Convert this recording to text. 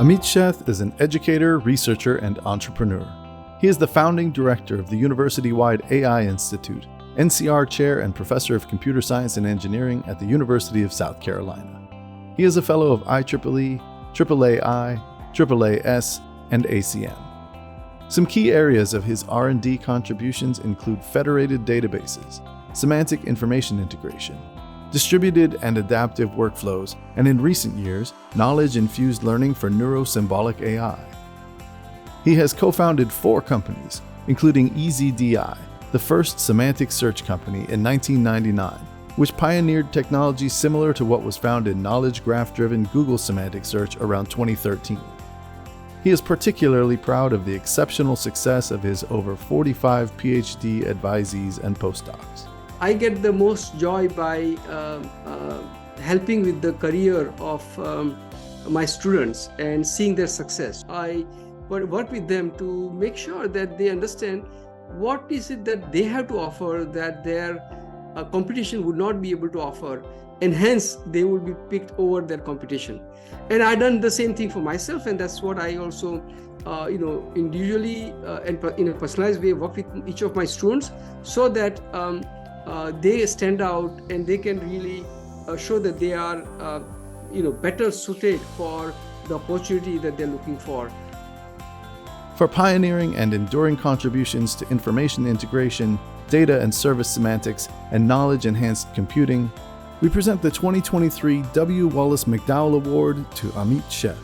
Amit Sheth is an educator, researcher, and entrepreneur. He is the founding director of the university-wide AI Institute, NCR Chair and Professor of Computer Science and Engineering at the University of South Carolina. He is a fellow of IEEE, AAAI, AAAS, and ACM. Some key areas of his R&D contributions include federated databases, semantic information integration, distributed and adaptive workflows, and in recent years, knowledge-infused learning for neurosymbolic AI. He has co-founded 4 companies, including EZDI, the first semantic search company in 1999, which pioneered technology similar to what was found in knowledge graph-driven Google semantic search around 2013. He is particularly proud of the exceptional success of his over 45 PhD advisees and postdocs. I get the most joy by helping with the career of my students and seeing their success. I work with them to make sure that they understand what is it that they have to offer that their competition would not be able to offer, and hence they will be picked over their competition. And I've done the same thing for myself, and that's what I also individually and in a personalized way work with each of my students so that they stand out and they can really show that they are better suited for the opportunity that they're looking for. For pioneering and enduring contributions to information integration, data and service semantics, and knowledge-enhanced computing, we present the 2023 W. Wallace McDowell Award to Amit Sheth.